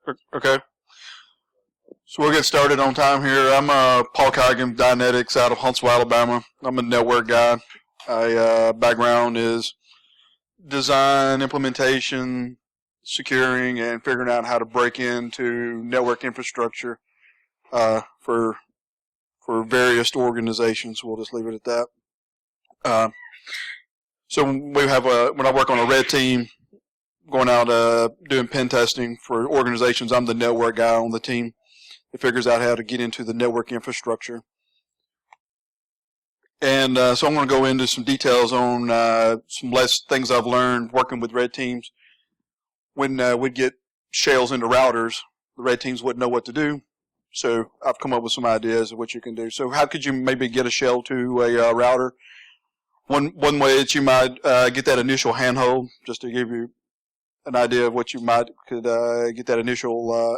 Okay. So we'll get started on time here. I'm Paul Coggin, Dynetics out of Huntsville, Alabama. I'm a network guy. My background is design, implementation, securing, and figuring out how to break into network infrastructure for various organizations. We'll just leave it at that. So we have when I work on a red team, going out doing pen testing for organizations, I'm the network guy on the team that figures out how to get into the network infrastructure. And so I'm going to go into some details on some less things I've learned working with red teams. When we'd get shells into routers, the red teams wouldn't know what to do. So I've come up with some ideas of what you can do. So how could you maybe get a shell to a router? One way that you might get that initial handhold, just to give you an idea of what you could get that initial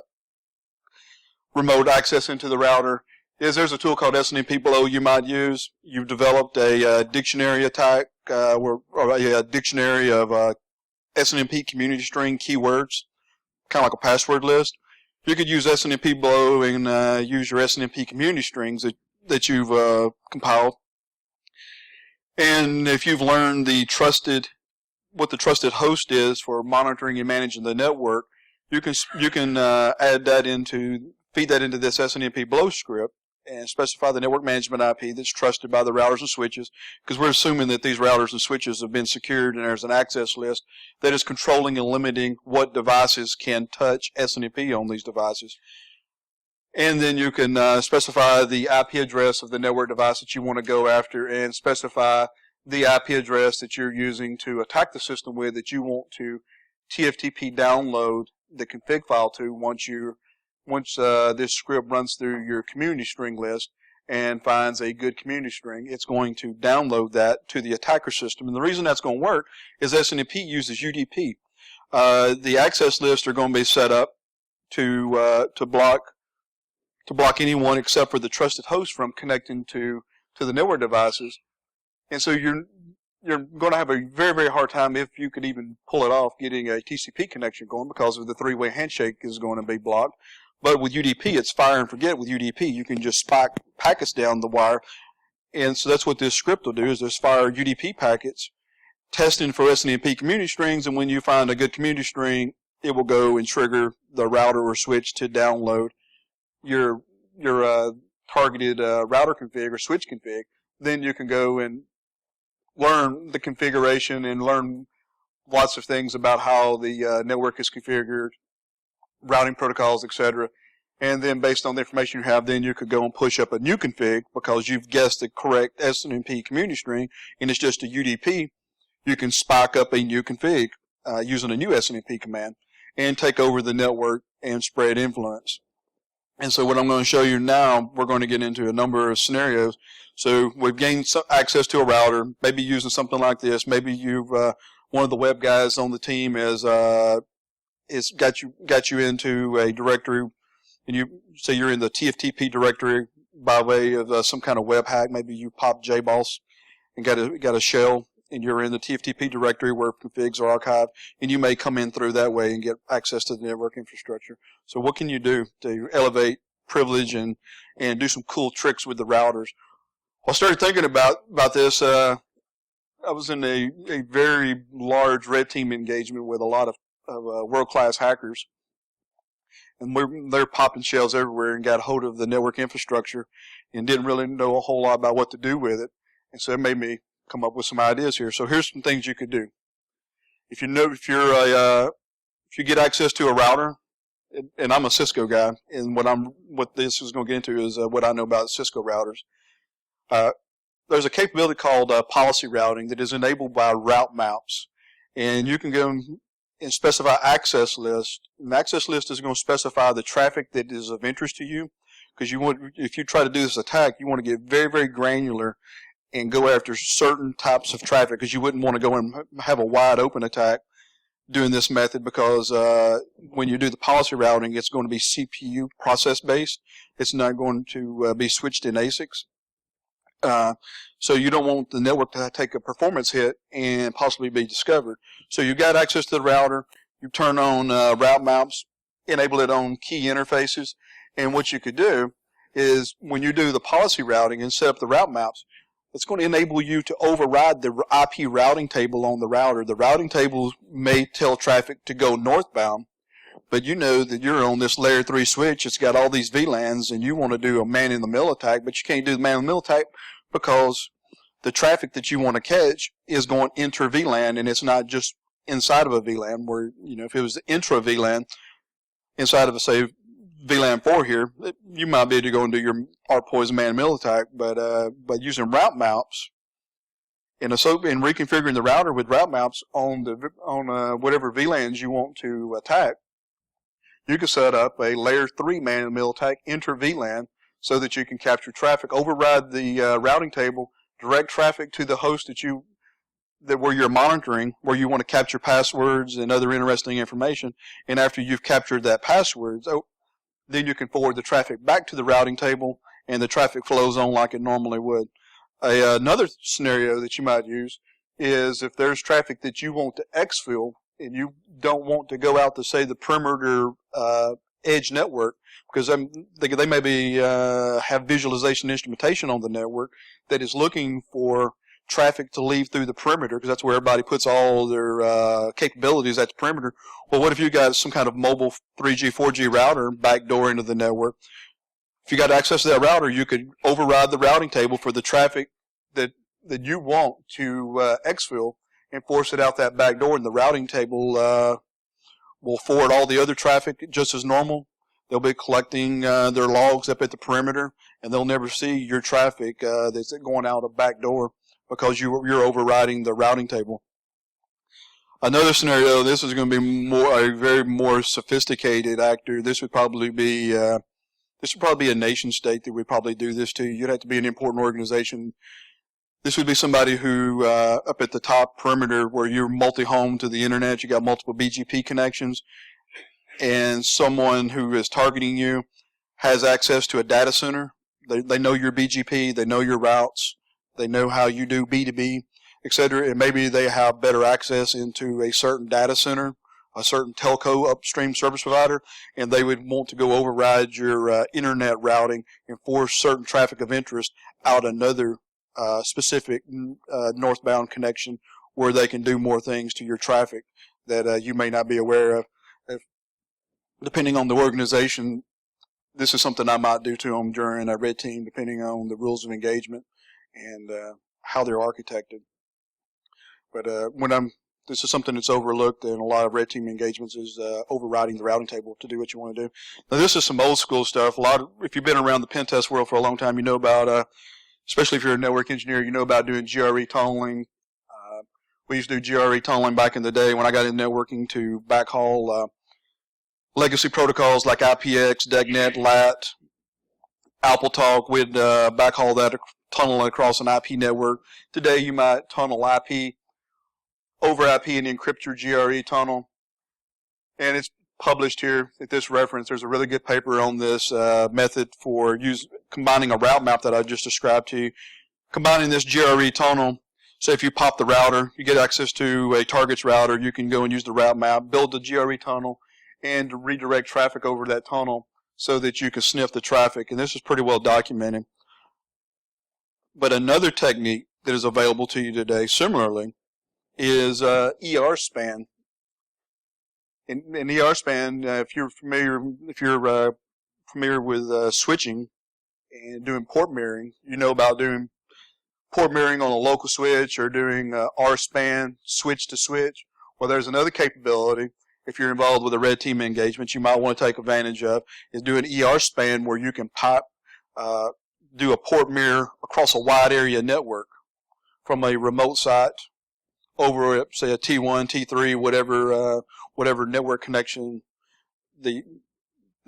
remote access into the router, is there's a tool called SNMP below you might use. You've developed a dictionary attack or a dictionary of SNMP community string keywords, kind of like a password list. You could use SNMP below and use your SNMP community strings that you've compiled. And if you've learned what the trusted host is for monitoring and managing the network, you can feed that into this SNMP below script and specify the network management IP that's trusted by the routers and switches, because we're assuming that these routers and switches have been secured and there's an access list that is controlling and limiting what devices can touch SNMP on these devices. And then you can specify the IP address of the network device that you want to go after, and specify the IP address that you're using to attack the system with, that you want to TFTP download the config file to once this script runs through your community string list and finds a good community string. It's going to download that to the attacker system. And the reason that's going to work is SNMP uses UDP. The access lists are going to be set up to block anyone except for the trusted host from connecting to the network devices. And so you're going to have a very, very hard time, if you could even pull it off, getting a TCP connection going, because of the three-way handshake is going to be blocked. But with UDP, it's fire and forget. With UDP, you can just spike packets down the wire. And so that's what this script will do, is just fire UDP packets, testing for SNMP community strings, and when you find a good community string, it will go and trigger the router or switch to download your targeted router config or switch config. Then you can go and learn the configuration and learn lots of things about how the network is configured, routing protocols, etc. And then based on the information you have, then you could go and push up a new config because you've guessed the correct SNMP community string, and it's just a UDP. You can spike up a new config using a new SNMP command and take over the network and spread influence. And so what I'm going to show you now, we're going to get into a number of scenarios. So we've gained access to a router, maybe using something like this. Maybe you've one of the web guys on the team is got you into a directory, and you say you're in the TFTP directory by way of some kind of web hack. Maybe you popped JBoss and got a shell, and you're in the TFTP directory where configs are archived, and you may come in through that way and get access to the network infrastructure. So what can you do to elevate privilege and do some cool tricks with the routers? Well, I started thinking about this. I was in a very large red team engagement with a lot of world-class hackers, and they're popping shells everywhere and got hold of the network infrastructure and didn't really know a whole lot about what to do with it. And so it made me come up with some ideas here. So here's some things you could do. If you get access to a router, and I'm a Cisco guy, and what this is going to get into is what I know about Cisco routers. There's a capability called policy routing that is enabled by route maps, and you can go and specify access list. An access list is going to specify the traffic that is of interest to you, because if you try to do this attack, you want to get very, very granular and go after certain types of traffic, because you wouldn't want to go and have a wide open attack doing this method, because when you do the policy routing, it's going to be CPU process based. It's not going to be switched in ASICs. So you don't want the network to take a performance hit and possibly be discovered. So you got access to the router, you turn on route maps, enable it on key interfaces. And what you could do is when you do the policy routing and set up the route maps, it's going to enable you to override the IP routing table on the router. The routing table may tell traffic to go northbound, but you know that you're on this layer 3 switch. It's got all these VLANs, and you want to do a man-in-the-middle attack, but you can't do the man-in-the-middle attack because the traffic that you want to catch is going inter VLAN, and it's not just inside of a VLAN where, if it was intra VLAN inside of, say, VLAN 4 here, you might be able to go and do your ARP-poised man-in-the-middle attack, but using route maps and reconfiguring the router with route maps on whatever VLANs you want to attack, you can set up a layer 3 man-in-the-middle attack inter VLAN so that you can capture traffic, override the routing table, direct traffic to the host where you're monitoring, where you want to capture passwords and other interesting information. And after you've captured that passwords, then you can forward the traffic back to the routing table, and the traffic flows on like it normally would. Another scenario that you might use is if there's traffic that you want to exfil and you don't want to go out to, say, the perimeter edge network, because they maybe have visualization instrumentation on the network that is looking for traffic to leave through the perimeter, because that's where everybody puts all their capabilities at the perimeter. Well, what if you got some kind of mobile 3G, 4G router backdoor into the network? If you got access to that router, you could override the routing table for the traffic that you want to exfil and force it out that back door, and the routing table will forward all the other traffic just as normal. They'll be collecting their logs up at the perimeter, and they'll never see your traffic that's going out a back door because you're overriding the routing table. Another scenario, this is going to be a very more sophisticated actor. This would probably be a nation state that would probably do this to you. You'd have to be an important organization. This would be somebody who, up at the top perimeter where you're multi-home to the internet, you got multiple BGP connections, and someone who is targeting you has access to a data center. They know your BGP, they know your routes, they know how you do B2B, etc. And maybe they have better access into a certain data center, a certain telco upstream service provider, and they would want to go override your internet routing and force certain traffic of interest out another specific northbound connection where they can do more things to your traffic that you may not be aware of. Depending on the organization, this is something I might do to them during a red team, depending on the rules of engagement and how they're architected. But this is something that's overlooked in a lot of red team engagements is overriding the routing table to do what you want to do. Now, this is some old school stuff. If you've been around the pen test world for a long time, you know about, especially if you're a network engineer, you know about doing GRE tunneling. We used to do GRE tunneling back in the day when I got into networking to backhaul legacy protocols like IPX, DECnet, LAT, AppleTalk. We'd backhaul that, tunnel across an IP network. Today, you might tunnel IP over IP and encrypt your GRE tunnel. And it's published here at this reference. There's a really good paper on this method for combining a route map that I just described to you. Combining this GRE tunnel, so if you pop the router, you get access to a target's router, you can go and use the route map, build the GRE tunnel, and redirect traffic over that tunnel so that you can sniff the traffic. And this is pretty well documented. But another technique that is available to you today, similarly, is ER span. In ER span, if you're familiar with switching and doing port mirroring, you know about doing port mirroring on a local switch or doing R span, switch to switch. Well, there's another capability. If you're involved with a red team engagement, you might want to take advantage of is doing ER span, where you can do a port mirror across a wide area network from a remote site over, say, a T1, T3, whatever network connection the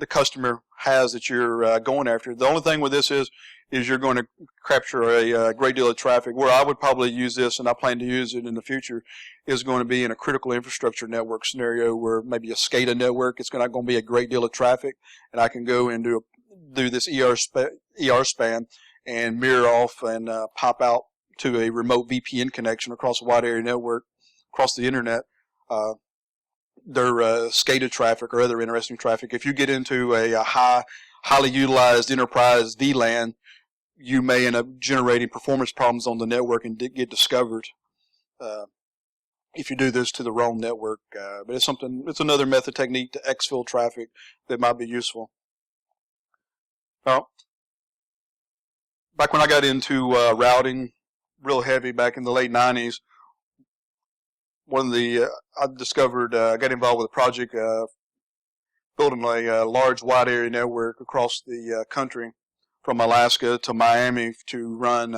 customer has that you're going after. The only thing with this is you're going to capture a great deal of traffic. Where I would probably use this, and I plan to use it in the future, is going to be in a critical infrastructure network scenario where maybe a SCADA network, it's not going to be a great deal of traffic, and I can go and do this ER span and mirror off and pop out to a remote VPN connection across a wide area network, across the internet, SCADA traffic or other interesting traffic. If you get into a highly utilized enterprise VLAN, you may end up generating performance problems on the network and get discovered if you do this to the wrong network. But it's another method technique to exfil traffic that might be useful. Now, back when I got into routing real heavy back in the late 90s, I got involved with a project building a large wide area network across the country from Alaska to Miami to run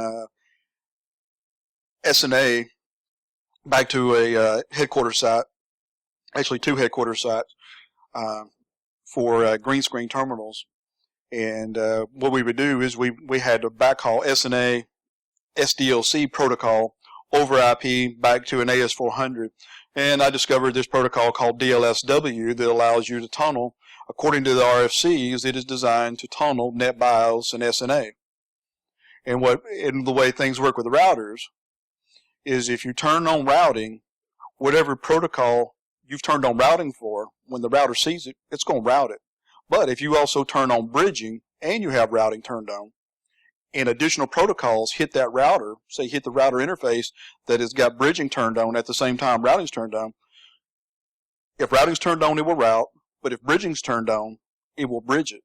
SNA back to a headquarters site, actually 2 headquarters sites for green screen terminals. And what we would do is we had to backhaul SNA SDLC protocol over IP back to an AS400. And I discovered this protocol called DLSW that allows you to tunnel. According to the RFCs, it is designed to tunnel NetBIOS and SNA. And the way things work with the routers is if you turn on routing, whatever protocol you've turned on routing for, when the router sees it, it's going to route it. But if you also turn on bridging and you have routing turned on, and additional protocols hit that router, say hit the router interface that has got bridging turned on at the same time routing's turned on, if routing's turned on, it will route, but if bridging's turned on, it will bridge it.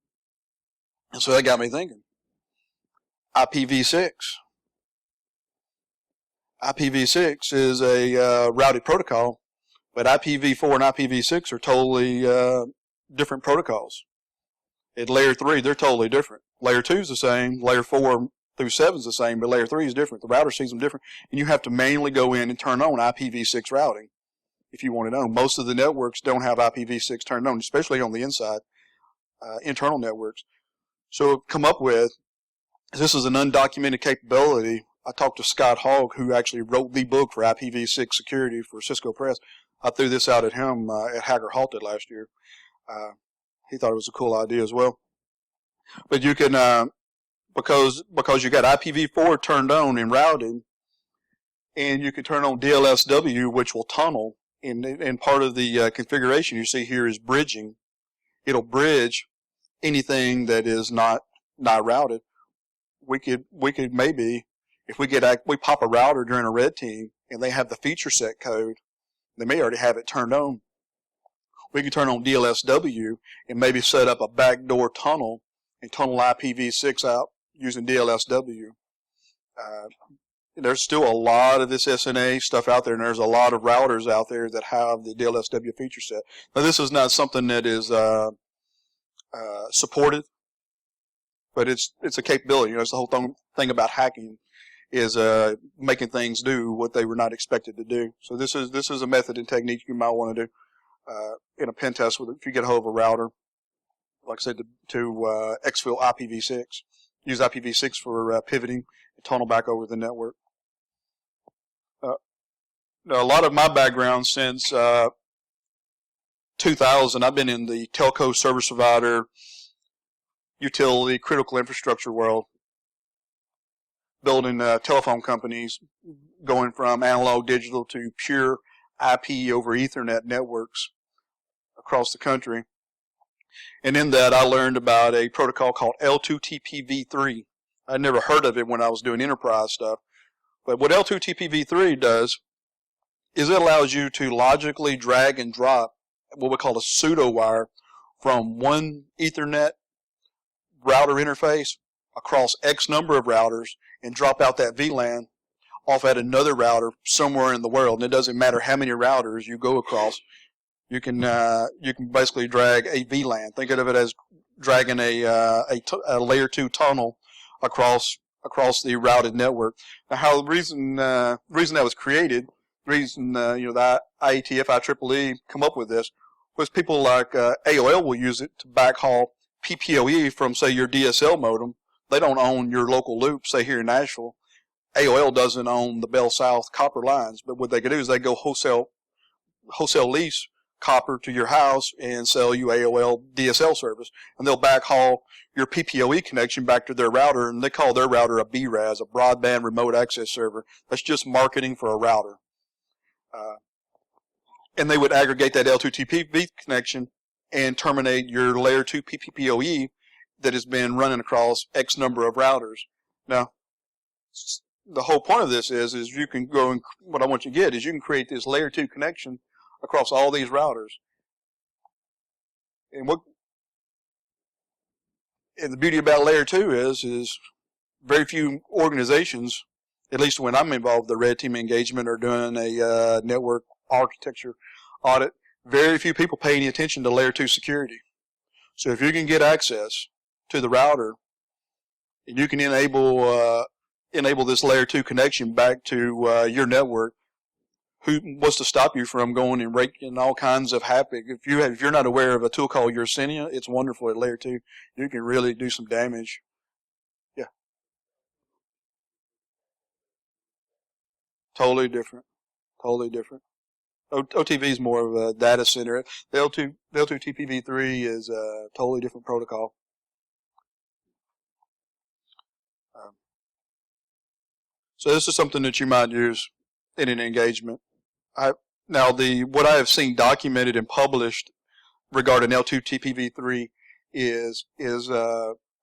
And so that got me thinking. IPv6. IPv6 is a routed protocol, but IPv4 and IPv6 are totally different protocols. At layer 3, they're totally different. Layer 2 is the same. Layer 4 through 7 is the same, but layer 3 is different. The router sees them different, and you have to manually go in and turn on IPv6 routing if you want to know. Most of the networks don't have IPv6 turned on, especially on the inside, internal networks. So come up with, this is an undocumented capability. I talked to Scott Hogg, who actually wrote the book for IPv6 security for Cisco Press. I threw this out at him at Hacker Halted last year. He thought it was a cool idea as well. But you can, because you got IPv4 turned on and routed, and you can turn on DLSW, which will tunnel. And part of the configuration you see here is bridging. It'll bridge anything that is not routed. We could maybe, if we pop a router during a red team and they have the feature set code, they may already have it turned on. We can turn on DLSW and maybe set up a backdoor tunnel and tunnel IPv6 out using DLSW. There's still a lot of this SNA stuff out there, and there's a lot of routers out there that have the DLSW feature set. Now, this is not something that is supported, but it's a capability. It's the whole thing about hacking is making things do what they were not expected to do. So this is a method and technique you might want to do in a pen test with it. If you get a hold of a router, like I said, to exfil IPv6, use IPv6 for pivoting and tunnel back over the network. Now, a lot of my background since 2000, I've been in the telco service provider, utility, critical infrastructure world, building telephone companies, going from analog digital to pure IP over Ethernet networks across the country. And in that, I learned about a protocol called L2TPv3. I'd never heard of it when I was doing enterprise stuff. But what L2TPv3 does is it allows you to logically drag and drop what we call a pseudo wire from one Ethernet router interface across X number of routers and drop out that VLAN off at another router somewhere in the world. And it doesn't matter how many routers you go across. You can basically drag a VLAN. Think of it as dragging a layer 2 tunnel across the routed network. Now, the reason that was created, the IETF, IEEE come up with this was people like AOL will use it to backhaul PPOE from, say, your DSL modem. They don't own your local loop, say here in Nashville. AOL doesn't own the Bell South copper lines, but what they can do is they go wholesale lease copper to your house and sell you AOL DSL service, and they'll backhaul your PPOE connection back to their router, and they call their router a BRAS, a broadband remote access server. That's just marketing for a router. and they would aggregate that L2TPV connection and terminate your layer 2 PPPoE that has been running across X number of routers. Now, the whole point of this is you can go and what I want you to get is you can create this layer 2 connection across all these routers. And the beauty about layer 2 is very few organizations, at least when I'm involved, the red team engagement or doing a network architecture audit, very few people pay any attention to layer 2 security. So if you can get access to the router and you can enable this layer 2 connection back to your network, what's to stop you from going and wreaking all kinds of havoc? If you're not aware of a tool called Yersinia, it's wonderful at layer 2. You can really do some damage. Yeah. Totally different. Totally different. OTV is more of a data center. The L2 TPv3 is a totally different protocol. So this is something that you might use in an engagement. What I have seen documented and published regarding L2 TPv3 is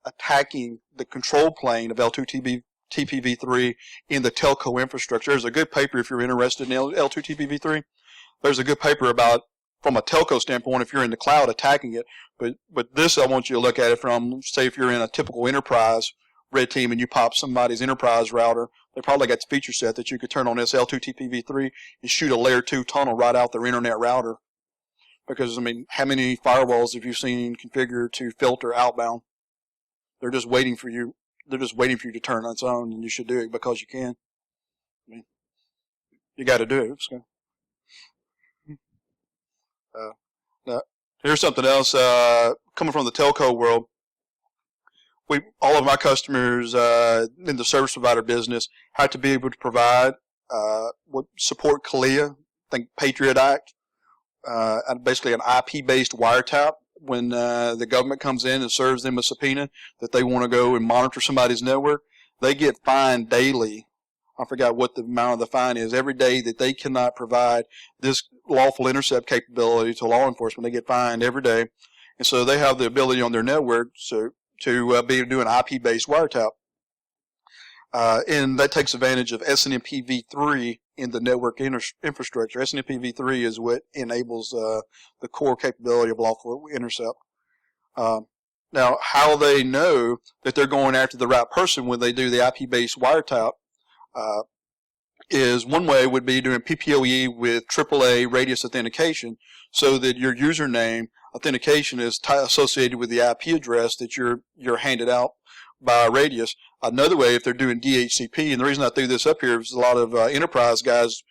attacking the control plane of L2 TPv3 in the telco infrastructure. There's a good paper if you're interested in L2 TPv3. There's a good paper about, from a telco standpoint, if you're in the cloud attacking it. But this, I want you to look at it from, say, if you're in a typical enterprise red team and you pop somebody's enterprise router, they probably got the feature set that you could turn on this L2 TPv3 and shoot a layer 2 tunnel right out their internet router. Because, I mean, how many firewalls have you seen configured to filter outbound? They're just waiting for you. They're just waiting for you to turn on its own, and you should do it because you can. I mean, you got to do it. So. Now, here's something else coming from the telco world. All of my customers in the service provider business have to be able to provide support CALIA, think Patriot Act, basically an IP-based wiretap when the government comes in and serves them a subpoena that they want to go and monitor somebody's network. They get fined daily. I forgot what the amount of the fine is. Every day that they cannot provide this lawful intercept capability to law enforcement, they get fined every day. And so they have the ability on their network to be able to do an IP-based wiretap. And that takes advantage of SNMP-v3 in the network infrastructure. SNMP-v3 is what enables the core capability of lawful intercept. Now, how they know that they're going after the right person when they do the IP-based wiretap is one way would be doing PPoE with AAA radius authentication so that your username authentication is associated with the IP address that you're handed out by radius. Another way, if they're doing DHCP, and the reason I threw this up here is a lot of enterprise guys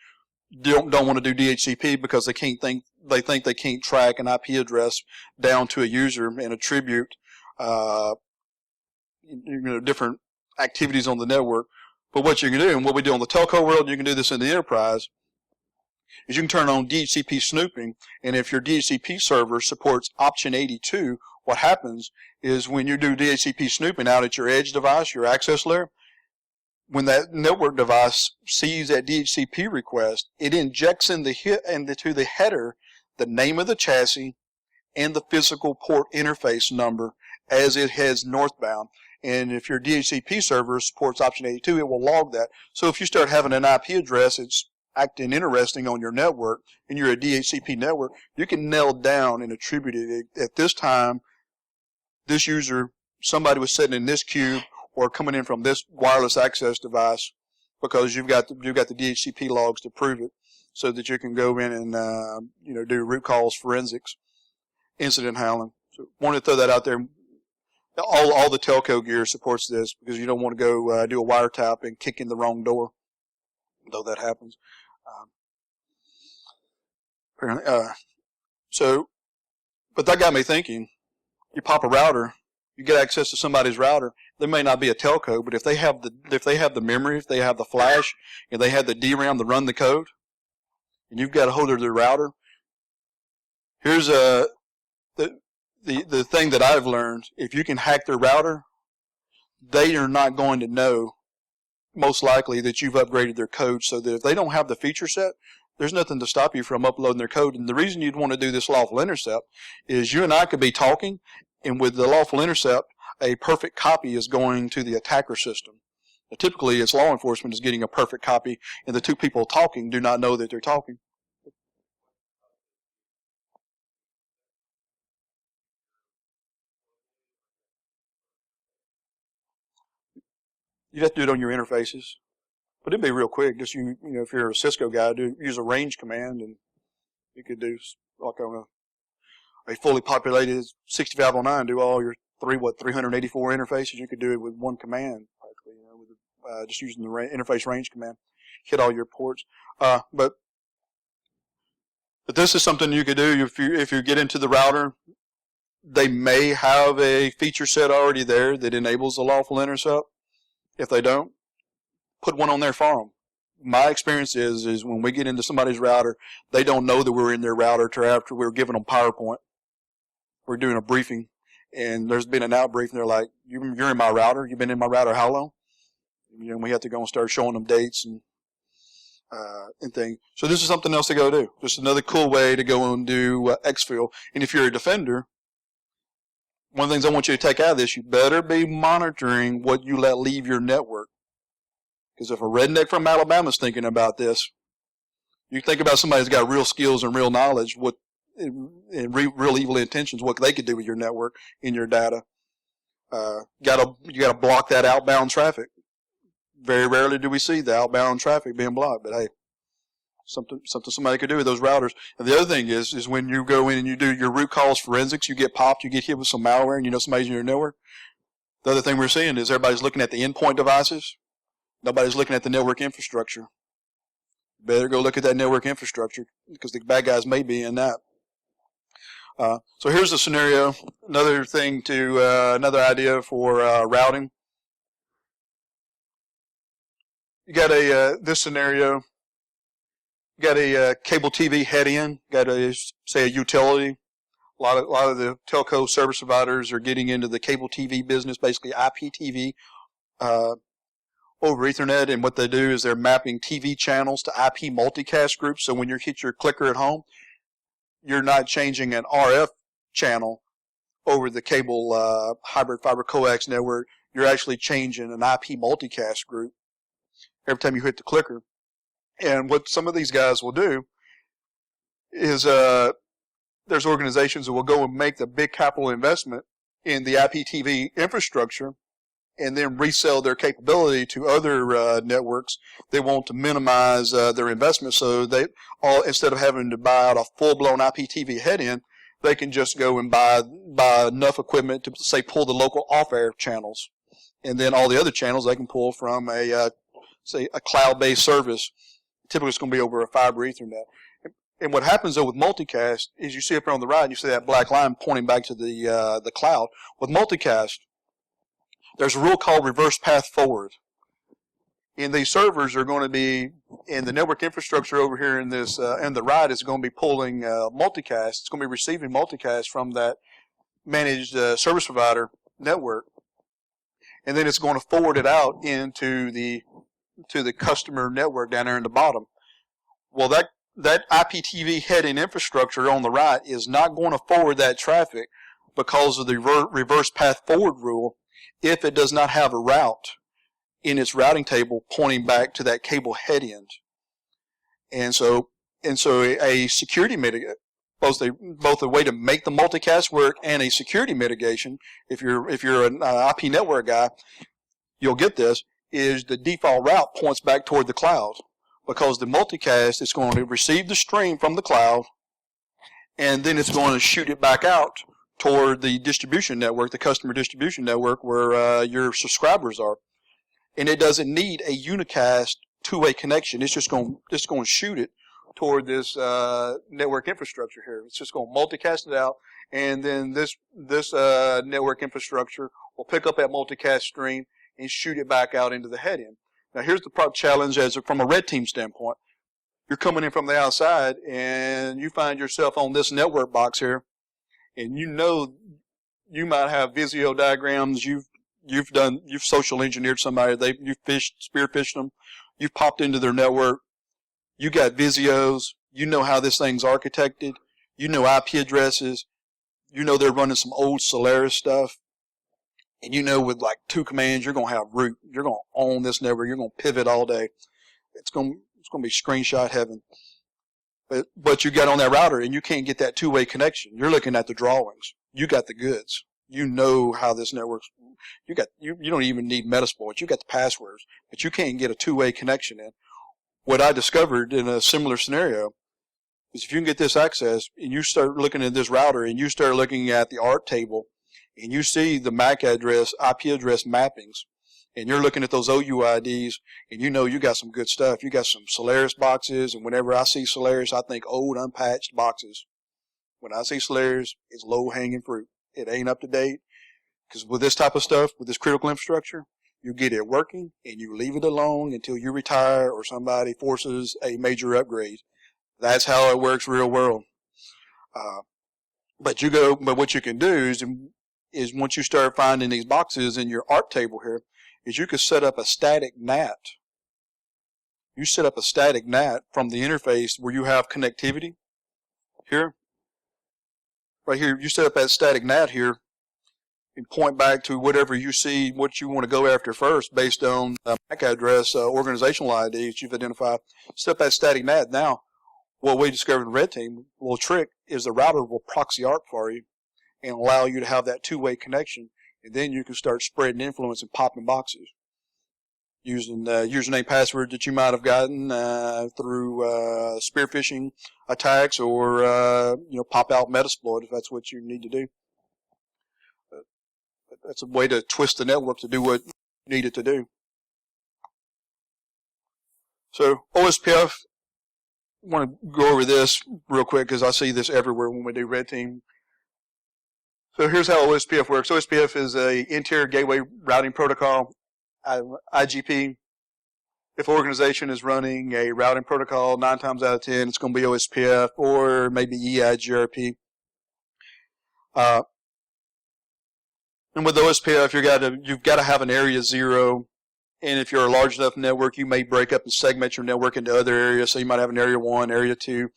don't want to do DHCP because they think they can't track an IP address down to a user and attribute different activities on the network. But what you can do, and what we do on the telco world, you can do this in the enterprise, is you can turn on DHCP snooping, and if your DHCP server supports option 82, what happens is when you do DHCP snooping out at your edge device, your access layer, when that network device sees that DHCP request, it injects into the header the name of the chassis and the physical port interface number as it heads northbound. And if your DHCP server supports option 82, it will log that. So if you start having an IP address that's acting interesting on your network and you're a DHCP network, you can nail down and attribute it. At this time, this user, somebody was sitting in this cube or coming in from this wireless access device because you've got the DHCP logs to prove it so that you can go in and do root cause forensics, incident handling. So wanted to throw that out there. All the telco gear supports this because you don't want to go do a wiretap and kick in the wrong door, though that happens. But that got me thinking. You pop a router, you get access to somebody's router. They may not be a telco, but if they have the memory, if they have the flash, and they have the DRAM to run the code, and you've got a hold of their router, here's the thing that I've learned, if you can hack their router, they are not going to know, most likely, that you've upgraded their code so that if they don't have the feature set, there's nothing to stop you from uploading their code. And the reason you'd want to do this lawful intercept is you and I could be talking, and with the lawful intercept, a perfect copy is going to the attacker system. Now, typically, it's law enforcement is getting a perfect copy, and the two people talking do not know that they're talking. You have to do it on your interfaces. But it'd be real quick. Just if you're a Cisco guy, use a range command, and you could do like on a fully populated 6509, do all your 384 interfaces. You could do it with one command, practically. With just using the interface range command, hit all your ports. But this is something you could do if you get into the router. They may have a feature set already there that enables the lawful intercept. If they don't, put one on there for them. My experience is when we get into somebody's router, they don't know that we're in their router till after we're giving them PowerPoint. We're doing a briefing, and there's been an out brief, and they're like, you're in my router? You've been in my router how long? We have to go and start showing them dates and things. So this is something else to go do. Just another cool way to go and do exfil. And if you're a defender, one of the things I want you to take out of this, you better be monitoring what you let leave your network. Because if a redneck from Alabama is thinking about this, you think about somebody who's got real skills and real knowledge, and real evil intentions, what they could do with your network and your data. You gotta block that outbound traffic. Very rarely do we see the outbound traffic being blocked, but hey, something somebody could do with those routers. And the other thing is when you go in and you do your root cause forensics, you get popped, you get hit with some malware, and somebody's in your network. The other thing we're seeing is everybody's looking at the endpoint devices. Nobody's looking at the network infrastructure. Better go look at that network infrastructure because the bad guys may be in that. So here's a scenario. Another idea for routing. You got this scenario. You got a cable TV head-in. Got say a utility. A lot of the telco service providers are getting into the cable TV business, basically IPTV. Over Ethernet, and what they do is they're mapping TV channels to IP multicast groups. So when you hit your clicker at home, you're not changing an RF channel over the cable hybrid fiber coax network. You're actually changing an IP multicast group every time you hit the clicker. And what some of these guys will do is there's organizations that will go and make the big capital investment in the IPTV infrastructure and then resell their capability to other networks. They want to minimize their investment, so instead of having to buy out a full-blown IPTV head-in, they can just go and buy enough equipment to, say, pull the local off-air channels, and then all the other channels they can pull from a cloud-based service. Typically, it's going to be over a fiber Ethernet. And what happens though with multicast is you see up here on the right, and you see that black line pointing back to the cloud. With multicast, there's a rule called reverse path forward. And these servers are going to be in the network infrastructure over here in this, and the right is going to be pulling multicast. It's going to be receiving multicast from that managed service provider network. And then it's going to forward it out to the customer network down there in the bottom. Well, that IPTV head-in infrastructure on the right is not going to forward that traffic because of the reverse path forward rule if it does not have a route in its routing table pointing back to that cable head end. And so a security mitigation, both a way to make the multicast work and a security mitigation, if you're an IP network guy, you'll get this, is the default route points back toward the cloud, because the multicast is going to receive the stream from the cloud, and then it's going to shoot it back out toward the distribution network, the customer distribution network where your subscribers are. And it doesn't need a unicast two-way connection. It's just going to shoot it toward this network infrastructure here. It's just going to multicast it out, and then this network infrastructure will pick up that multicast stream and shoot it back out into the head-end. Now, here's the challenge from a red team standpoint. You're coming in from the outside, and you find yourself on this network box here, and you might have Visio diagrams. You've social engineered somebody. You've spear fished them. You've popped into their network. You got Visios. You know how this thing's architected. You know IP addresses. You know they're running some old Solaris stuff. And you know with like 2 commands, you're going to have root. You're going to own this network. You're going to pivot all day. It's going to be screenshot heaven. But you got on that router and you can't get that two-way connection. You're looking at the drawings. You got the goods. You know how this networks. You don't even need Metasploit. You got the passwords, but you can't get a two-way connection in. What I discovered in a similar scenario is if you can get this access and you start looking at this router and you start looking at the ART table and you see the MAC address, IP address mappings, and you're looking at those OUIDs and you know you got some good stuff. You got some Solaris boxes, and whenever I see Solaris, I think old unpatched boxes. When I see Solaris, it's low-hanging fruit. It ain't up to date. Because with this type of stuff, with this critical infrastructure, you get it working and you leave it alone until you retire or somebody forces a major upgrade. That's how it works real world. But what you can do is once you start finding these boxes in your ART table here, is you could set up a static NAT. You set up a static NAT from the interface where you have connectivity here. Right here, you set up that static NAT here and point back to whatever you see, what you want to go after first based on MAC address, organizational ID that you've identified. Set up that static NAT. Now, what we discovered in Red Team, a little trick, is the router will proxy ARP for you and allow you to have that two-way connection, and then you can start spreading influence and popping boxes using the username password that you might have gotten through spear phishing attacks or pop out Metasploit if that's what you need to do. That's a way to twist the network to do what you need it to do. So OSPF, I want to go over this real quick because I see this everywhere when we do Red Team. So here's how OSPF works. OSPF is a interior gateway routing protocol, IGP. If an organization is running a routing protocol, 9 times out of 10, it's going to be OSPF or maybe EIGRP. And with OSPF, you've got to have an area 0. And if you're a large enough network, you may break up and segment your network into other areas. So you might have an area 1, area 2,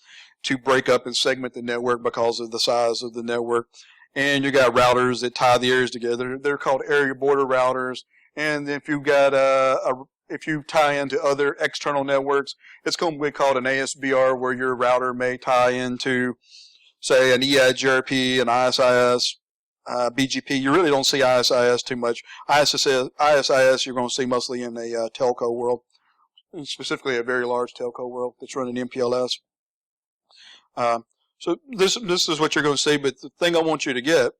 to break up and segment the network because of the size of the network. And you got routers that tie the areas together. They're called area border routers. And if you've got if you tie into other external networks, it's going to be called an ASBR, where your router may tie into, say, an EIGRP, an ISIS, BGP. You really don't see ISIS too much. ISIS you're going to see mostly in a telco world, specifically a very large telco world that's running MPLS. So this is what you're going to see, but the thing I want you to get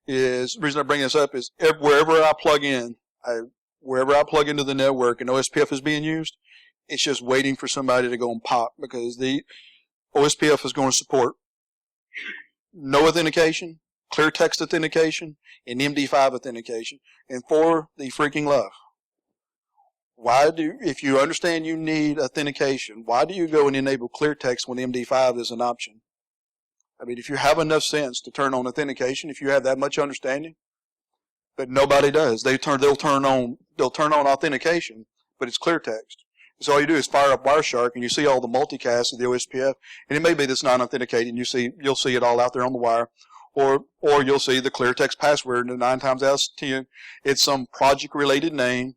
is, the reason I bring this up is wherever I plug into the network and OSPF is being used, it's just waiting for somebody to go and pop, because the OSPF is going to support no authentication, clear text authentication, and MD5 authentication, and for the freaking love. If you understand you need authentication, why do you go and enable clear text when MD5 is an option? I mean, if you have enough sense to turn on authentication, if you have that much understanding, but nobody does. They'll turn on authentication, but it's clear text. So all you do is fire up Wireshark, and you see all the multicast of the OSPF, and it may be that's not authenticated, and you'll see it all out there on the wire, or you'll see the clear text password, and 9 times out of 10, it's some project-related name,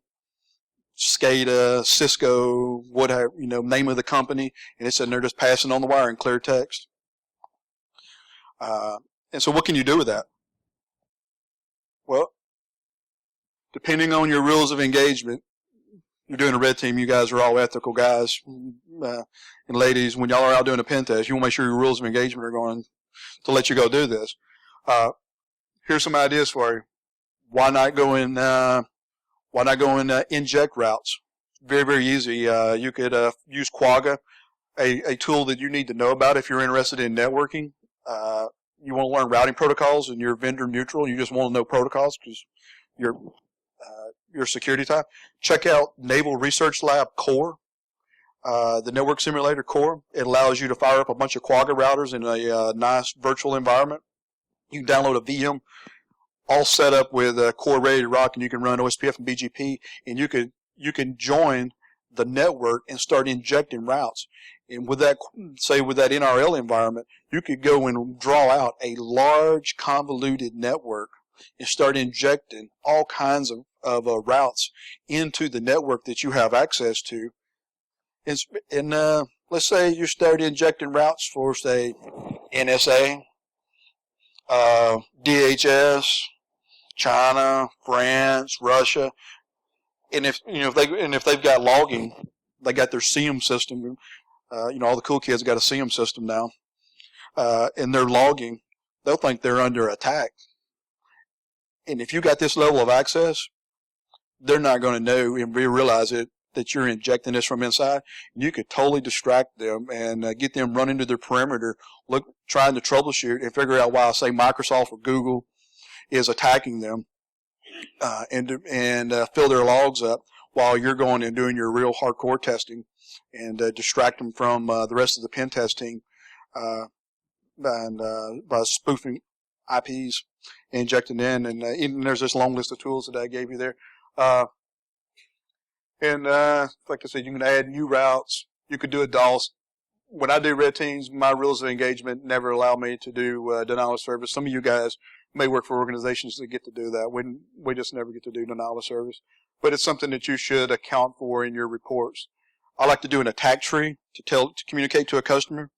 SCADA, Cisco, whatever, name of the company, and it's in there just passing on the wire in clear text. And so what can you do with that? Well, depending on your rules of engagement, you're doing a Red Team, you guys are all ethical guys and ladies. When y'all are out doing a pen test, you want to make sure your rules of engagement are going to let you go do this. Here's some ideas for you. Why not go and inject routes? Very, very easy. You could use Quagga, a tool that you need to know about if you're interested in networking. You want to learn routing protocols and you're vendor neutral. You just want to know protocols because you're security type. Check out Naval Research Lab Core, the network simulator Core. It allows you to fire up a bunch of Quagga routers in a nice virtual environment. You can download a VM all set up with Core ready to rock, and you can run OSPF and BGP, and you can join the network and start injecting routes. And with that, say with that NRL environment, you could go and draw out a large convoluted network and start injecting all kinds of routes into the network that you have access to. And let's say you start injecting routes for, say, NSA, DHS, China, France, Russia, and if they've got logging, they got their SIEM system. All the cool kids got a SIEM system now, and they're logging. They'll think they're under attack. And if you got this level of access, they're not going to know and realize that you're injecting this from inside. You could totally distract them and get them running to their perimeter, trying to troubleshoot and figure out why, say, Microsoft or Google is attacking them, and fill their logs up while you're going and doing your real hardcore testing, and distract them from the rest of the pen test team, by spoofing IPs, injecting in, and even there's this long list of tools that I gave you there. Like I said, you can add new routes. You could do a DOS. When I do red teams, my rules of engagement never allow me to do denial of service. Some of you guys may work for organizations that get to do that. We just never get to do denial of service. But it's something that you should account for in your reports. I like to do an attack tree to communicate to a customer.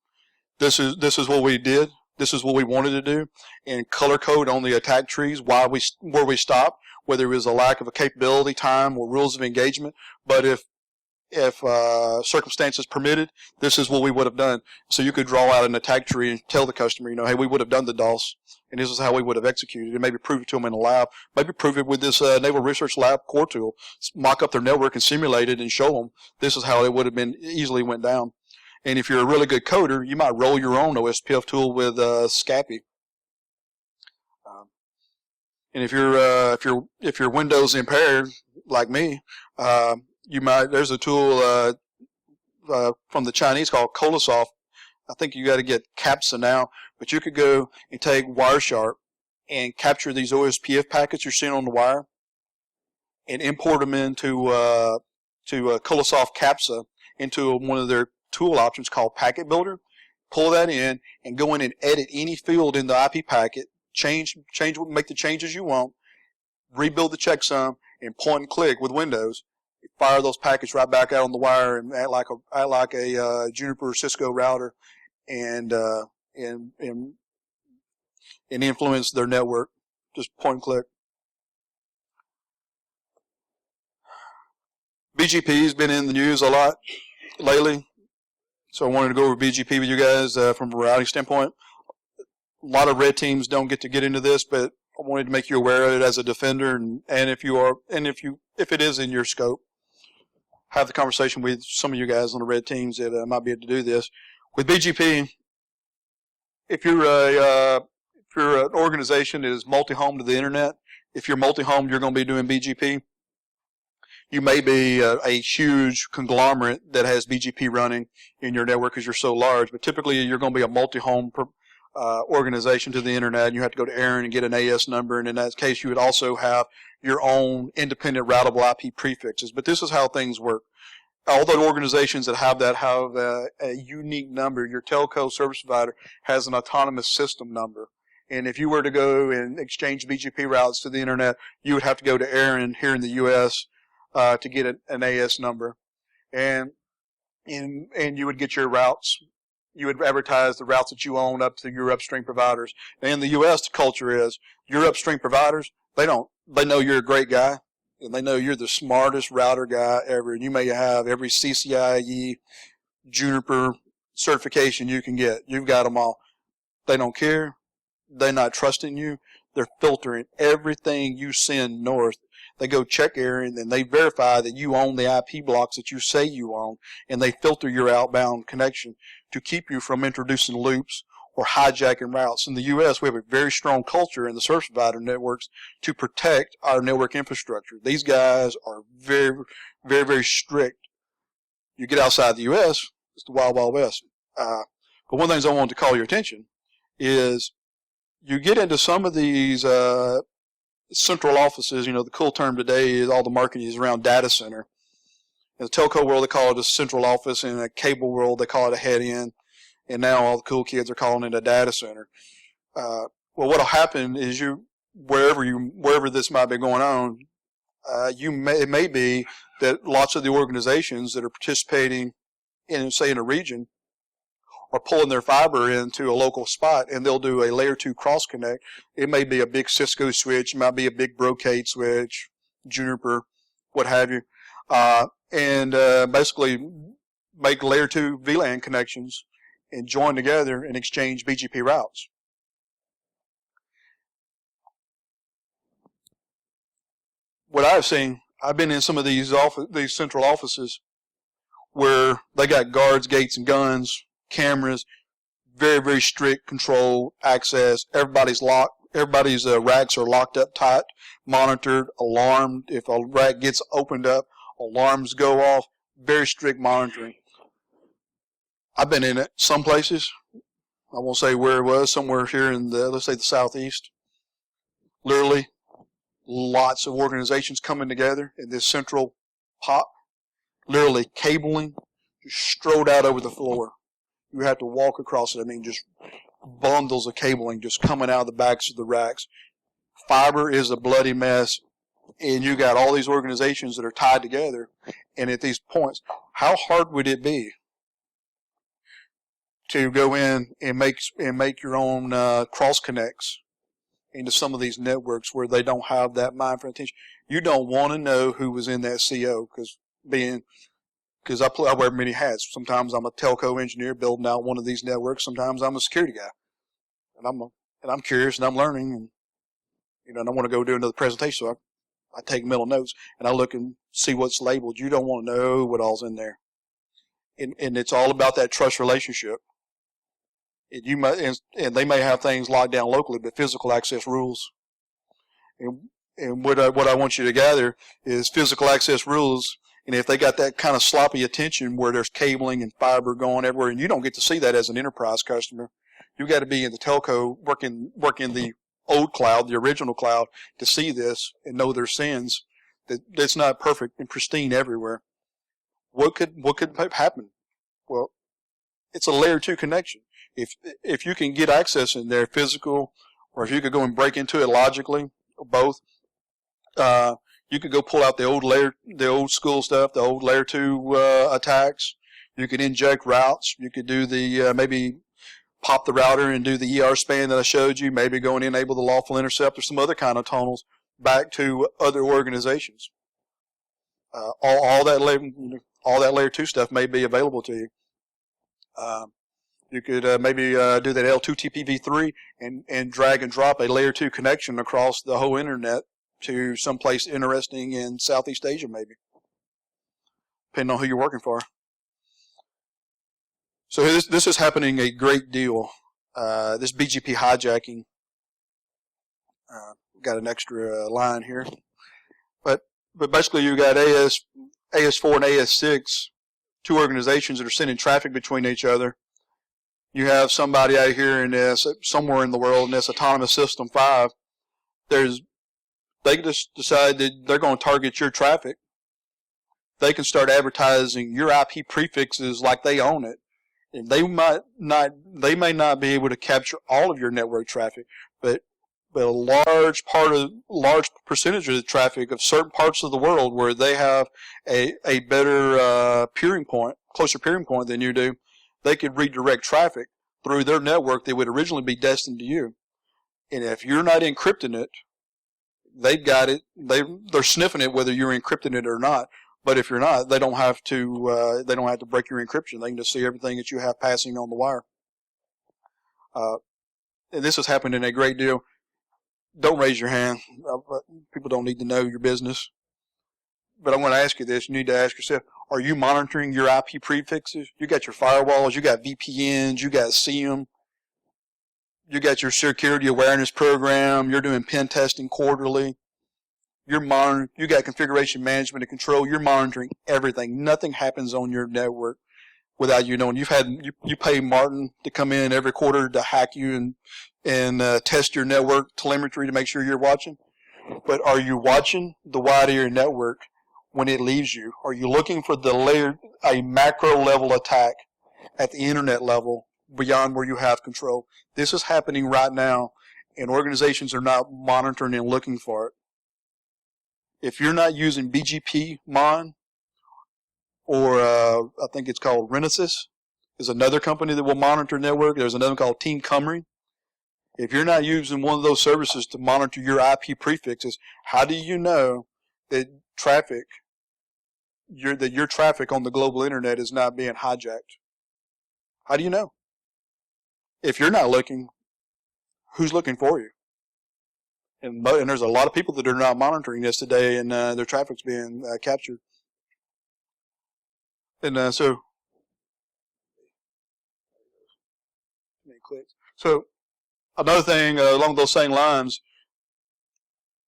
This is what we did. This is what we wanted to do, and color code on the attack trees where we stopped, whether it was a lack of a capability, time, or rules of engagement. But if circumstances permitted, this is what we would have done. So you could draw out an attack tree and tell the customer, hey, we would have done the DOS, and this is how we would have executed it. Maybe prove it to them in a lab. Maybe prove it with this Naval Research Lab core tool. Mock up their network and simulate it and show them this is how it would have been easily went down. And if you're a really good coder, you might roll your own Ospf tool with Scapy. And if you're Windows impaired like me, there's a tool from the Chinese called Ospf. I think you got to get CAPTCHA now, but you could go and take Wireshark and capture these OSPF packets you're seeing on the wire and import them into Ospf CAPTCHA into one of their tool options called Packet Builder. Pull that in and go in and edit any field in the IP packet. Make the changes you want. Rebuild the checksum and point and click with Windows. Fire those packets right back out on the wire and act like a Juniper or Cisco router, and influence their network. Just point and click. BGP has been in the news a lot lately, so I wanted to go over BGP with you guys from a routing standpoint. A lot of red teams don't get into this, but I wanted to make you aware of it as a defender, and if it is in your scope, have the conversation with some of you guys on the red teams that might be able to do this. With BGP, if you're an organization that is multi-home to the internet, if you're multi-home, you're going to be doing BGP. You may be a huge conglomerate that has BGP running in your network because you're so large, but typically you're going to be a multi-home organization to the internet, and you have to go to ARIN and get an AS number, and in that case you would also have your own independent routable IP prefixes. But this is how things work. All the organizations that have a unique number. Your telco service provider has an autonomous system number. And if you were to go and exchange BGP routes to the internet, you would have to go to ARIN here in the U.S. To get an AS number. And you would get your routes. You would advertise the routes that you own up to your upstream providers. And in the U.S., the culture is your upstream providers, they know you're a great guy, and they know you're the smartest router guy ever. And you may have every CCIE, Juniper certification you can get. You've got them all. They don't care. They're not trusting you. They're filtering everything you send north. They go check ARIN, and they verify that you own the IP blocks that you say you own, and they filter your outbound connection to keep you from introducing loops or hijacking routes. In the U.S., we have a very strong culture in the service provider networks to protect our network infrastructure. These guys are very, very, very strict. You get outside the U.S., it's the Wild Wild West. But one of the things I wanted to call your attention is you get into some of these central offices. The cool term today is all the marketing is around data center. In the telco world, they call it a central office. In the cable world, they call it a head end. And now all the cool kids are calling it a data center. Well, what'll happen is wherever this might be going on, it may be that lots of the organizations that are participating in, say, in a region, are pulling their fiber into a local spot, and they'll do a layer 2 cross connect. It may be a big Cisco switch, it might be a big Brocade switch, Juniper, what have you, and basically make layer 2 VLAN connections and join together and exchange BGP routes. What I've seen, I've been in some of these central offices where they got guards, gates, and guns, cameras, very, very strict control, access. Everybody's locked. Everybody's racks are locked up tight, monitored, alarmed. If a rack gets opened up, alarms go off. Very strict monitoring. I've been in it some places. I won't say where it was. Somewhere here in let's say the southeast. Literally, lots of organizations coming together in this central pot. Literally cabling just strode out over the floor. You have to walk across it. I mean, just bundles of cabling just coming out of the backs of the racks. Fiber is a bloody mess, and you got all these organizations that are tied together. And at these points, how hard would it be to go in and make your own cross connects into some of these networks where they don't have that mind for attention? You don't want to know who was in that CO because I wear many hats. Sometimes I'm a telco engineer building out one of these networks. Sometimes I'm a security guy, and I'm curious and I'm learning, and I want to go do another presentation. So I take mental notes and I look and see what's labeled. You don't want to know what all's in there, and it's all about that trust relationship. And they may have things locked down locally, but physical access rules. And what I want you to gather is physical access rules. And if they got that kind of sloppy attention where there's cabling and fiber going everywhere, and you don't get to see that as an enterprise customer, you got to be in the telco, working the old cloud, the original cloud, to see this and know their sins. That's not perfect and pristine everywhere. What could happen? Well, it's a layer 2 connection. If you can get access in there, physical, or if you could go and break into it logically, or both, you could go pull out the old school stuff, the old layer 2 attacks. You could inject routes. You could do the maybe pop the router and do the ER span that I showed you. Maybe go and enable the lawful intercept or some other kind of tunnels back to other organizations. All that layer 2 stuff may be available to you. You could maybe do that L2TPv3 and drag and drop a layer 2 connection across the whole internet to someplace interesting in Southeast Asia, maybe, depending on who you're working for. So this is happening a great deal. This BGP hijacking. Got an extra line here, but basically you got AS4 and AS6, two organizations that are sending traffic between each other. You have somebody out here somewhere in the world in this autonomous system 5. They just decide that they're going to target your traffic. They can start advertising your IP prefixes like they own it. And they may not be able to capture all of your network traffic, but a large percentage of the traffic of certain parts of the world where they have a better closer peering point than you do, they could redirect traffic through their network that would originally be destined to you. And if you're not encrypting it, they've got it. They're sniffing it whether you're encrypting it or not. But if you're not, they don't have to break your encryption. They can just see everything that you have passing on the wire. And this is happening a great deal. Don't raise your hand. People don't need to know your business. But I want to ask you this. You need to ask yourself, are you monitoring your IP prefixes? You got your firewalls, you got VPNs, you got SIEM, you got your security awareness program, you're doing pen testing quarterly. You're monitoring, you got configuration management and control, you're monitoring everything. Nothing happens on your network without you knowing. You pay Martin to come in every quarter to hack you and test your network telemetry to make sure you're watching. But are you watching the wide area network when it leaves you? Are you looking for a macro level attack at the internet level beyond where you have control? This is happening right now, and organizations are not monitoring and looking for it. If you're not using BGP Mon, or I think it's called Renesas, is another company that will monitor network. There's another called Team Cymru. If you're not using one of those services to monitor your IP prefixes, how do you know that your traffic on the global internet is not being hijacked? How do you know? If you're not looking, who's looking for you? And there's a lot of people that are not monitoring this today, and their traffic's being captured. And so another thing along those same lines,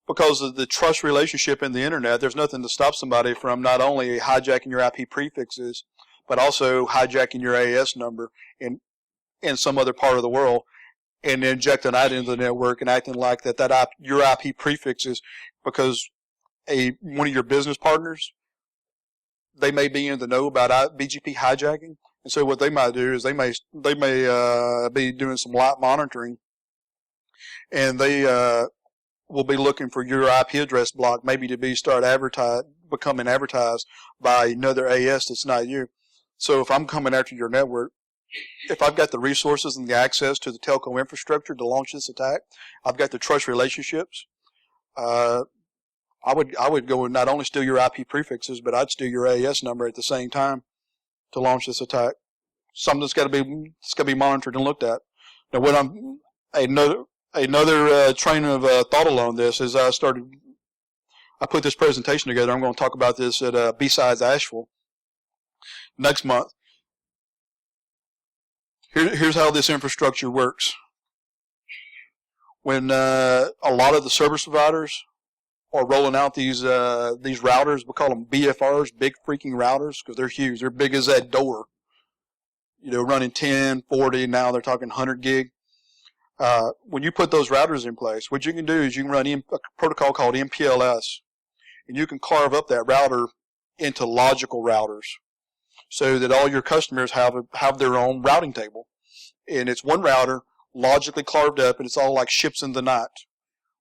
because of the trust relationship in the internet, there's nothing to stop somebody from not only hijacking your IP prefixes, but also hijacking your AS number in some other part of the world, and injecting that into the network and acting like your IP prefixes, because one of your business partners, they may be in the know about BGP hijacking, and so what they might do is they may be doing some light monitoring, and they will be looking for your IP address block, maybe to becoming advertised by another AS that's not you. So if I'm coming after your network, if I've got the resources and the access to the telco infrastructure to launch this attack, I've got the trust relationships, I would go and not only steal your IP prefixes, but I'd steal your AS number at the same time to launch this attack. Something that's got to be monitored and looked at. Now, another train of thought along this is I put this presentation together. I'm going to talk about this at Bsides Nashville next month. Here's how this infrastructure works. When a lot of the service providers are rolling out these routers, we call them BFRs, big freaking routers, because they're huge. They're big as that door. Running 10, 40, now they're talking 100 gig. When you put those routers in place, what you can do is you can run a protocol called MPLS, and you can carve up that router into logical routers, so that all your customers have their own routing table. And it's one router, logically carved up, and it's all like ships in the night.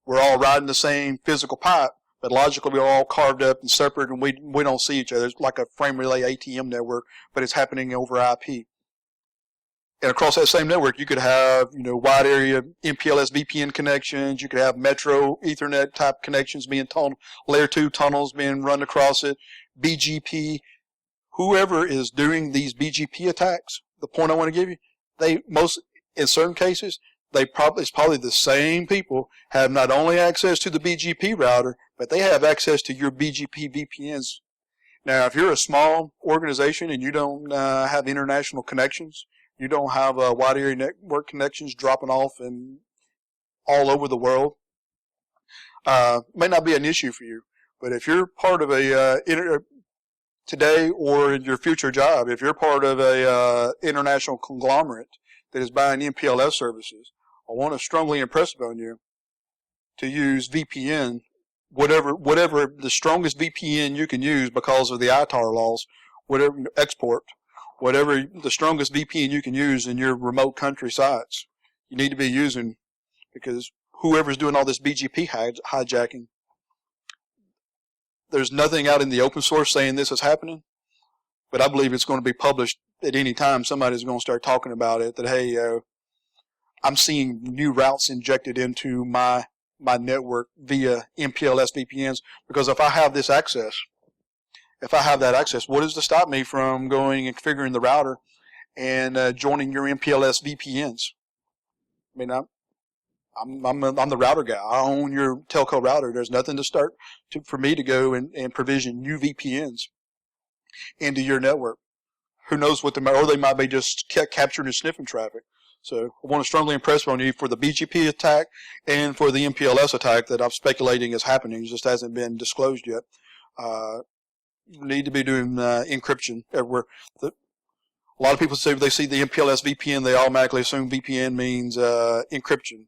We're all riding the same physical pipe, but logically we're all carved up and separate, and we don't see each other. It's like a frame relay ATM network, but it's happening over IP. And across that same network, you could have, wide area MPLS VPN connections. You could have Metro Ethernet type connections being layer 2 tunnels being run across it, BGP. Whoever is doing these BGP attacks, the point I want to give you, in certain cases, it's probably the same people have not only access to the BGP router, but they have access to your BGP VPNs. Now, if you're a small organization and you don't have international connections, you don't have wide area network connections dropping off in all over the world, may not be an issue for you. But if you're part of today or in your future job, if you're part of a international conglomerate that is buying MPLS services, I want to strongly impress upon you to use VPN, whatever the strongest VPN you can use because of the ITAR laws, whatever the strongest VPN you can use in your remote country sites, you need to be using, because whoever's doing all this BGP hijacking, there's nothing out in the open source saying this is happening, but I believe it's going to be published at any time. Somebody's going to start talking about it, that, hey, I'm seeing new routes injected into my network via MPLS VPNs, because if I have that access, what is to stop me from going and configuring the router and joining your MPLS VPNs? I mean, I'm the router guy. I own your telco router. There's nothing for me to go and provision new VPNs into your network. Who knows or they might be just capturing and sniffing traffic. So I want to strongly impress on you for the BGP attack and for the MPLS attack that I'm speculating is happening. It just hasn't been disclosed yet. You need to be doing encryption everywhere. A lot of people say if they see the MPLS VPN, they automatically assume VPN means encryption.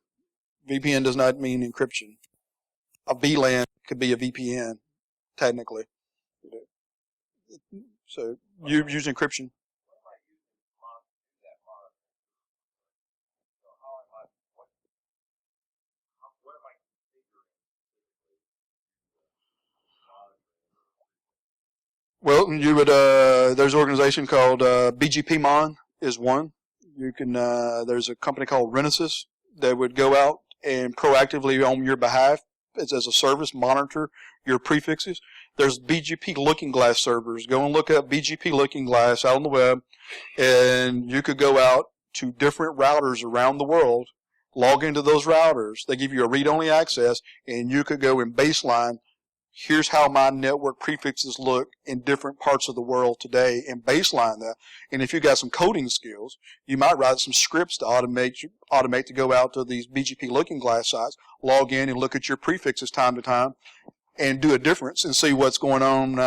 VPN does not mean encryption. A VLAN could be a VPN, technically. So you use encryption. Well, you would there's an organization called Bgp Mon is one. You can there's a company called Renesas that would go out and proactively on your behalf as a service monitor your prefixes. There's BGP Looking Glass servers. Go and look up BGP Looking Glass out on the web, and you could go out to different routers around the world, log into those routers. They give you a read-only access, and you could go and baseline. Here's how my network prefixes look in different parts of the world today, and baseline that. And if you got some coding skills, you might write some scripts to automate to go out to these BGP Looking Glass sites, log in and look at your prefixes time to time, and do a difference and see what's going on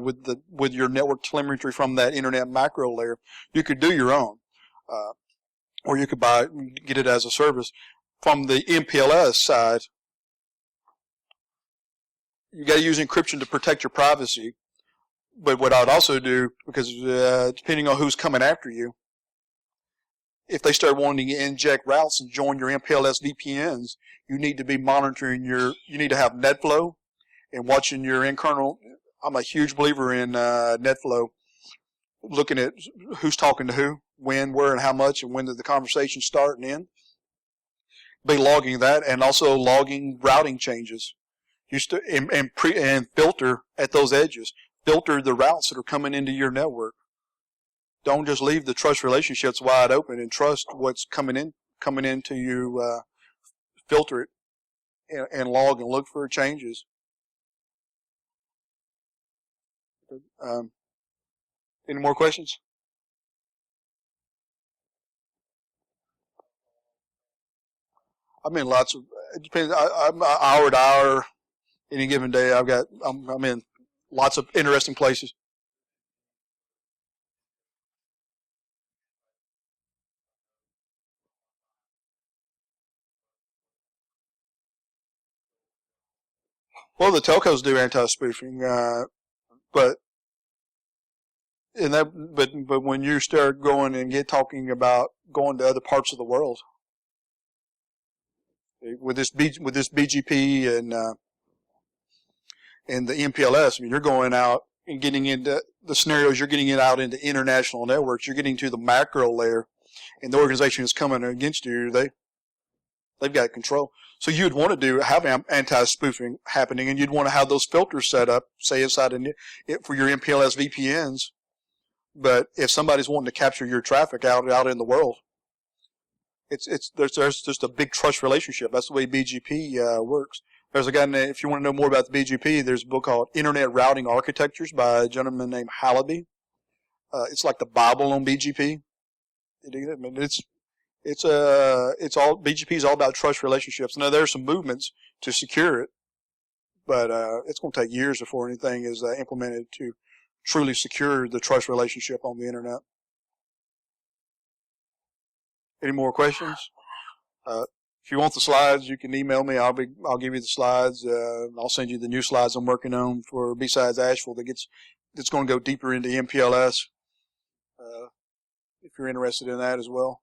with your network telemetry from that internet macro layer. You could do your own, or you could get it as a service. From the MPLS side, you got to use encryption to protect your privacy. But what I'd also do, because depending on who's coming after you, if they start wanting to inject routes and join your MPLS VPNs, you need to be monitoring you need to have NetFlow and watching your internal. I'm a huge believer in NetFlow, looking at who's talking to who, when, where, and how much, and when did the conversation start and end. Be logging that, and also logging routing changes. And filter at those edges. Filter the routes that are coming into your network. Don't just leave the trust relationships wide open, and trust what's coming into you. Filter it and log and look for changes. Any more questions? I'm in lots of. It depends. I'm hour to hour. Any given day, I'm in lots of interesting places. Well, the telcos do anti-spoofing, but but when you start going and talking about going to other parts of the world with this BGP and the MPLS, I mean, you're going out and getting into the scenarios. You're getting it out into international networks. You're getting to the macro layer, and the organization is coming against you. They've got control. So you'd want to have anti-spoofing happening, and you'd want to have those filters set up, say inside it for your MPLS VPNs. But if somebody's wanting to capture your traffic out in the world, there's just a big trust relationship. That's the way BGP works. There's a guy named, if you want to know more about the BGP, there's a book called Internet Routing Architectures by a gentleman named Halaby. It's like the Bible on BGP. I mean, it's all BGP is all about trust relationships. Now there's some movements to secure it, but it's going to take years before anything is implemented to truly secure the trust relationship on the internet. Any more questions? If you want the slides, you can email me. I'll give you the slides. I'll send you the new slides I'm working on for Bsides Nashville that's going to go deeper into MPLS. If you're interested in that as well.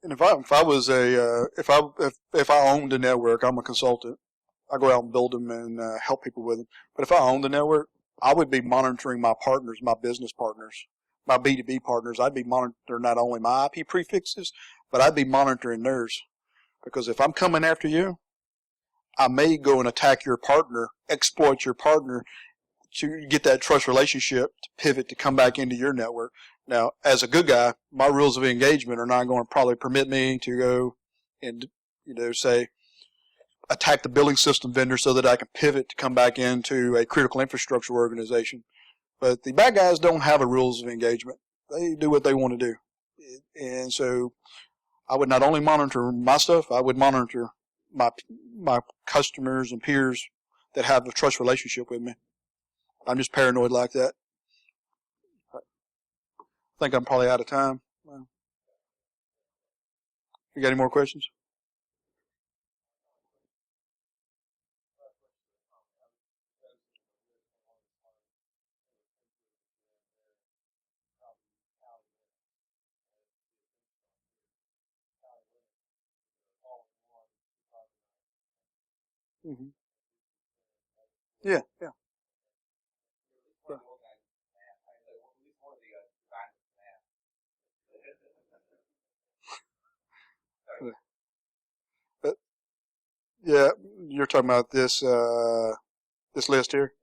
And if I owned a network, I'm a consultant. I go out and build them and help people with them. But if I owned the network, I would be monitoring my partners, my business partners, my B2B partners. I'd be monitoring not only my IP prefixes, but I'd be monitoring theirs. Because if I'm coming after you, I may go and attack your partner, exploit your partner to get that trust relationship to pivot to come back into your network. Now, as a good guy, my rules of engagement are not going to probably permit me to go and, say, attack the billing system vendor so that I can pivot to come back into a critical infrastructure organization. But the bad guys don't have a rules of engagement. They do what they want to do. And so I would not only monitor my stuff, I would monitor my customers and peers that have a trust relationship with me. I'm just paranoid like that. I think I'm probably out of time. You got any more questions? Mm-hmm. Yeah, yeah. Yeah, you're talking about this this list here.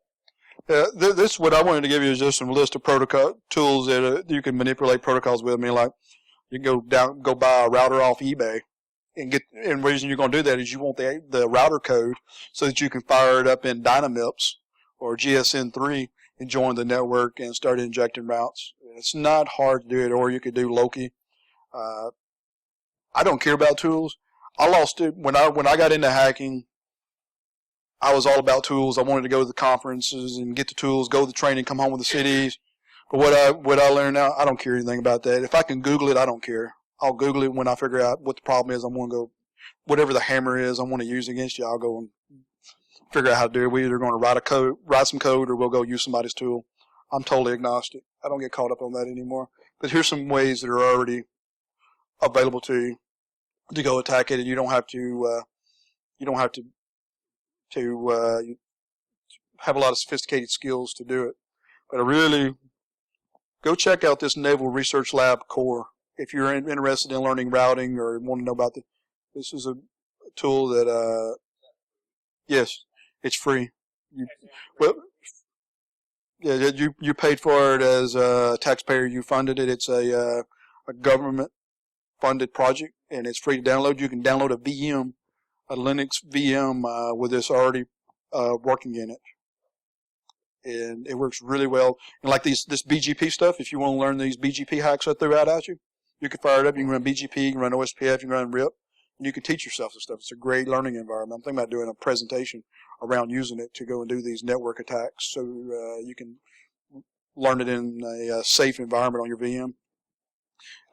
This what I wanted to give you is just some list of protocol tools that you can manipulate protocols with. I mean, like you can go buy a router off eBay, and the reason you're going to do that is you want the router code so that you can fire it up in Dynamips or GSN3 and join the network and start injecting routes. It's not hard to do it, or you could do Loki. I don't care about tools. I lost it when I got into hacking. I was all about tools. I wanted to go to the conferences and get the tools, go to the training, come home with the CDs. But what I learned now, I don't care anything about that. If I can Google it, I don't care. I'll Google it when I figure out what the problem is. I'm going to go, whatever the hammer is I want to use against you, I'll go and figure out how to do it. We're either going to write some code, or we'll go use somebody's tool. I'm totally agnostic. I don't get caught up on that anymore. But here's some ways that are already available to you to go attack it, and you don't have to have a lot of sophisticated skills to do it. But I really go check out this Naval Research Lab core if you're interested in learning routing or want to know about this is a tool that yes, it's free. You paid for it as a taxpayer. You funded it. It's a government funded project, and it's free to download. You can download a VM, a Linux VM with this already working in it, and it works really well. And like this BGP stuff, if you want to learn these BGP hacks I threw out at you, you can fire it up. You can run BGP, you can run Ospf, you can run RIP, and you can teach yourself this stuff. It's a great learning environment. I'm thinking about doing a presentation around using it to go and do these network attacks, so you can learn it in a safe environment on your VM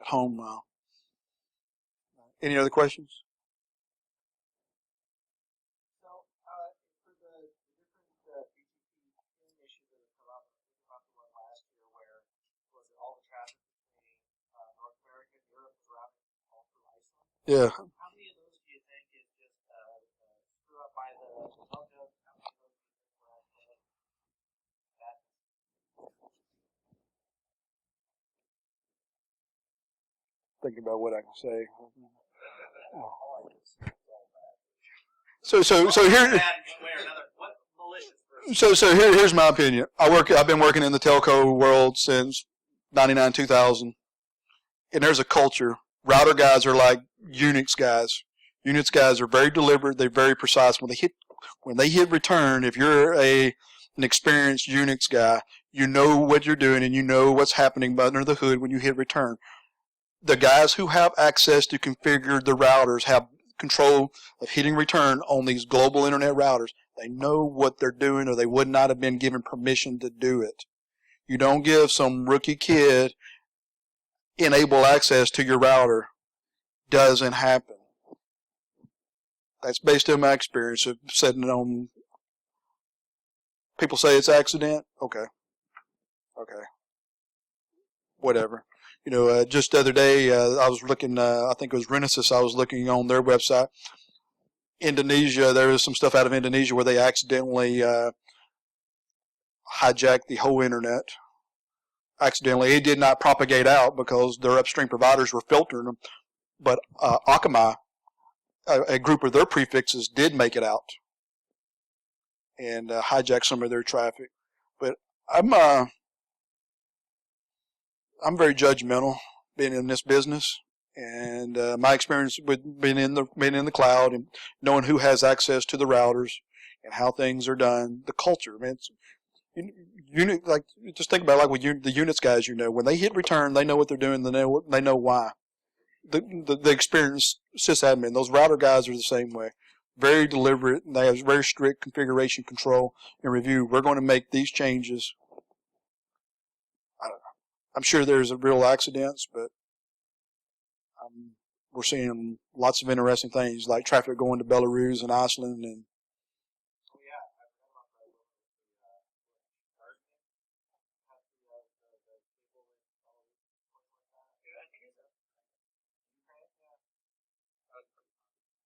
at home. Any other questions? Yeah. How many of those do you think is just screw up by the telco? How many of those do you think were Thinking about what I can say. Here's my opinion. I've been working in the telco world since 99, 2000, and there's a culture. Router guys are like Unix guys. Unix guys are very deliberate. They're very precise. When they hit return, if you're an experienced Unix guy, you know what you're doing and you know what's happening under the hood when you hit return. The guys who have access to configure the routers have control of hitting return on these global internet routers. They know what they're doing, or they would not have been given permission to do it. You don't give some rookie kid enable access to your router. Doesn't happen. That's based on my experience of setting it on. People say it's accident. Okay. Whatever. Just the other day, I was looking, I think it was Renesas, I was looking on their website. Indonesia, there was some stuff out of Indonesia where they accidentally hijacked the whole internet. Accidentally. It did not propagate out because their upstream providers were filtering them. But Akamai, a group of their prefixes, did make it out and hijack some of their traffic. But I'm very judgmental being in this business, and my experience with being in the cloud and knowing who has access to the routers and how things are done, the culture, man. It's, unit, like, just think about it, like with the Unix guys, when they hit return, they know what they're doing. They know why. The experienced sysadmin, those router guys are the same way. Very deliberate, and they have very strict configuration control and review. We're going to make these changes. I'm sure there's real accidents, but we're seeing lots of interesting things, like traffic going to Belarus and Iceland. And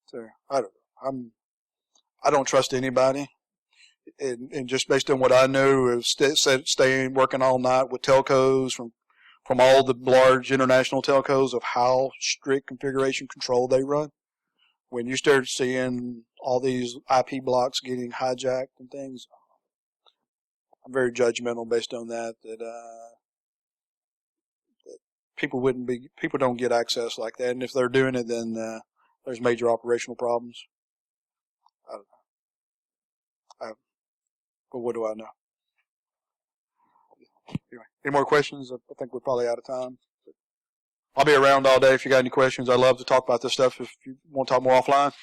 so I don't trust anybody. And just based on what I know of staying working all night with telcos from all the large international telcos, of how strict configuration control they run, when you start seeing all these IP blocks getting hijacked and things, I'm very judgmental based on that people don't get access like that, and if they're doing it, then there's major operational problems. I don't know. But what do I know? Anyway, any more questions? I think we're probably out of time. I'll be around all day if you got any questions. I'd love to talk about this stuff if you want to talk more offline.